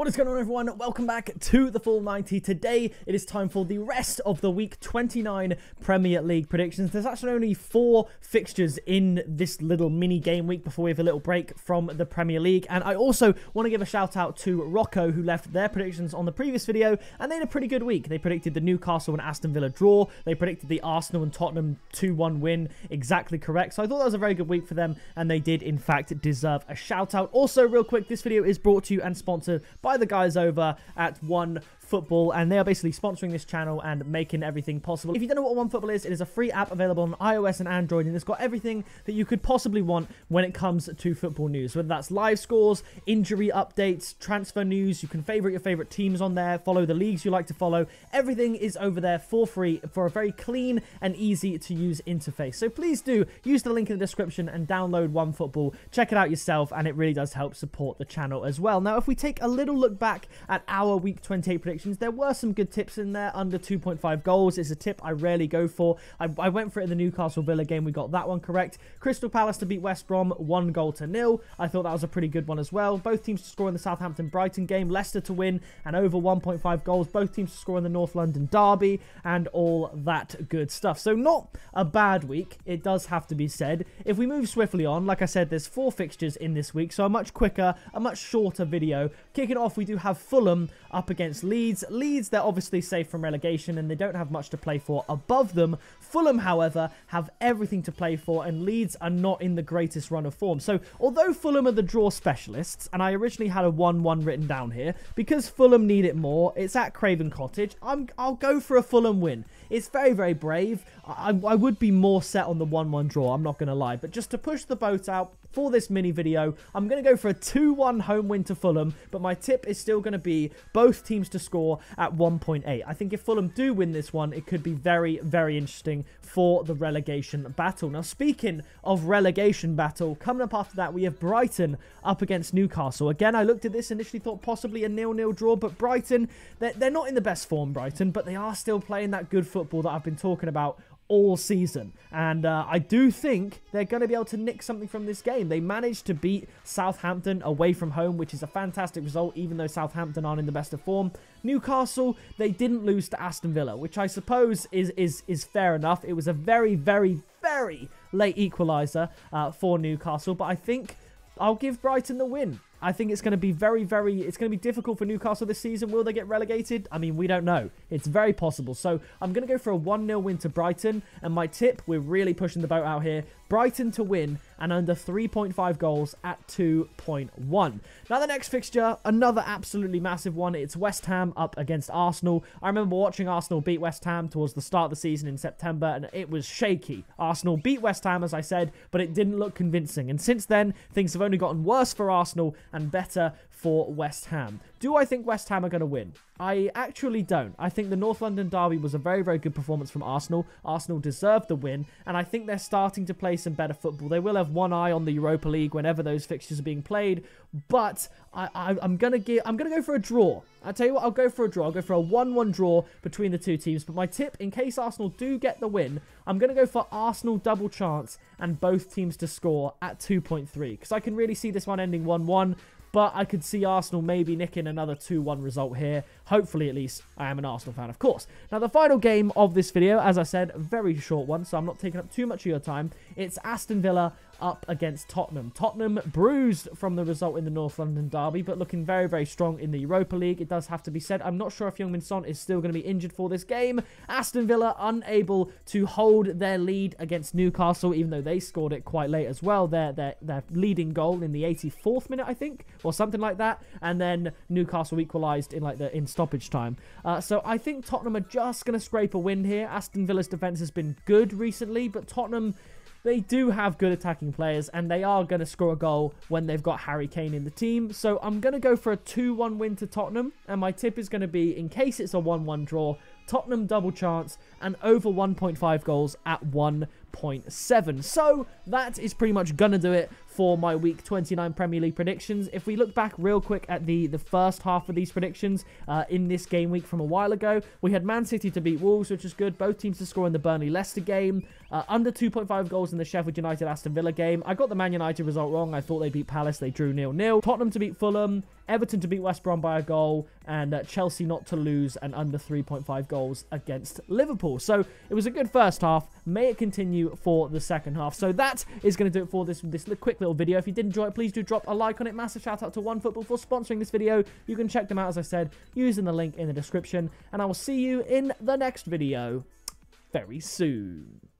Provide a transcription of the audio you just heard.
What is going on, everyone? Welcome back to the Full 90. Today it is time for the rest of the week 29 Premier League predictions. There's actually only 4 fixtures in this little mini game week before we have a little break from the Premier League. And I also want to give a shout out to Rocco, who left their predictions on the previous video, and they had a pretty good week. They predicted the Newcastle and Aston Villa draw. They predicted the Arsenal and Tottenham 2-1 win, exactly correct. So I thought that was a very good week for them, and they did in fact deserve a shout out. Also, real quick, this video is brought to you and sponsored by the guys over at OneFootball, and they are basically sponsoring this channel and making everything possible. If you don't know what OneFootball is, it is a free app available on iOS and Android, and it's got everything that you could possibly want when it comes to football news, whether that's live scores, injury updates, transfer news. You can favorite your favorite teams on there, follow the leagues you like to follow. Everything is over there for free for a very clean and easy to use interface. So please do use the link in the description and download OneFootball. Check it out yourself, and it really does help support the channel as well. Now, if we take a little look back at our week 28 predictions, there were some good tips in there. Under 2.5 goals is a tip I rarely go for. I went for it in the Newcastle Villa game. We got that one correct. Crystal Palace to beat West Brom 1-0. I thought that was a pretty good one as well. Both teams to score in the Southampton Brighton game. Leicester to win and over 1.5 goals. Both teams to score in the North London derby and all that good stuff. So not a bad week, it does have to be said. If we move swiftly on, like I said, there's 4 fixtures in this week, so a much quicker, a much shorter video. Kicking off, we do have Fulham up against Leeds. Leeds, they're obviously safe from relegation and they don't have much to play for above them. Fulham, however, have everything to play for, and Leeds are not in the greatest run of form. So although Fulham are the draw specialists, and I originally had a 1-1 written down here, because Fulham need it more, it's at Craven Cottage, I'll go for a Fulham win. It's very, very brave. I would be more set on the 1-1 draw, I'm not going to lie. But just to push the boat out for this mini video, I'm going to go for a 2-1 home win to Fulham, but my tip is still going to be both teams to score at 1.8. I think if Fulham do win this one, it could be very, very interesting for the relegation battle. Now, speaking of relegation battle, coming up after that, we have Brighton up against Newcastle. Again, I looked at this, initially thought possibly a 0-0 draw, but Brighton, they're not in the best form, Brighton, but they are still playing that good football that I've been talking about all season, and I do think they're going to be able to nick something from this game. They managed to beat Southampton away from home, which is a fantastic result, even though Southampton aren't in the best of form. Newcastle, they didn't lose to Aston Villa, which I suppose is fair enough. It was a very, very, very late equaliser for Newcastle, but I think I'll give Brighton the win. I think it's going to be it's going to be difficult for Newcastle this season. Will they get relegated? I mean, we don't know. It's very possible. So I'm going to go for a 1-0 win to Brighton. And my tip, we're really pushing the boat out here, Brighton to win and under 3.5 goals at 2.1. Now, the next fixture, another absolutely massive one. It's West Ham up against Arsenal. I remember watching Arsenal beat West Ham towards the start of the season in September, and it was shaky. Arsenal beat West Ham, as I said, but it didn't look convincing. And since then, things have only gotten worse for Arsenal and better for West Ham. Do I think West Ham are going to win? I actually don't. I think the North London derby was a very, very good performance from Arsenal. Arsenal deserved the win, and I think they're starting to play some better football. They will have one eye on the Europa League whenever those fixtures are being played, but I'm gonna go for a draw. I'll tell you what, I'll go for a draw. I'll go for a 1-1 draw between the two teams. But my tip, in case Arsenal do get the win, I'm going to go for Arsenal double chance and both teams to score at 2.3. Because I can really see this one ending 1-1. But I could see Arsenal maybe nicking another 2-1 result here. Hopefully, at least. I am an Arsenal fan, of course. Now, the final game of this video, as I said, a very short one, so I'm not taking up too much of your time. It's Aston Villa up against Tottenham. Tottenham bruised from the result in the North London derby, but looking very, very strong in the Europa League. It does have to be said. I'm not sure if Heung-min Son is still going to be injured for this game. Aston Villa unable to hold their lead against Newcastle, even though they scored it quite late as well. Their leading goal in the 84th minute, I think, or something like that, and then Newcastle equalised in stoppage time. So I think Tottenham are just going to scrape a win here. Aston Villa's defence has been good recently, but Tottenham, they do have good attacking players, and they are going to score a goal when they've got Harry Kane in the team. So I'm going to go for a 2-1 win to Tottenham, and my tip is going to be, in case it's a 1-1 draw, Tottenham double chance and over 1.5 goals at 1.7. So that is pretty much going to do it for my week 29 Premier League predictions. If we look back real quick at the first half of these predictions in this game week from a while ago, we had Man City to beat Wolves, which is good. Both teams to score in the Burnley-Leicester game. Under 2.5 goals in the Sheffield United-Aston Villa game. I got the Man United result wrong. I thought they beat Palace. They drew 0-0. Tottenham to beat Fulham. Everton to beat West Brom by a goal, and Chelsea not to lose and under 3.5 goals against Liverpool. So it was a good first half. May it continue for the second half. So that is going to do it for this quick little video. If you did enjoy it, please do drop a like on it. Massive shout out to OneFootball for sponsoring this video. You can check them out, as I said, using the link in the description. And I will see you in the next video very soon.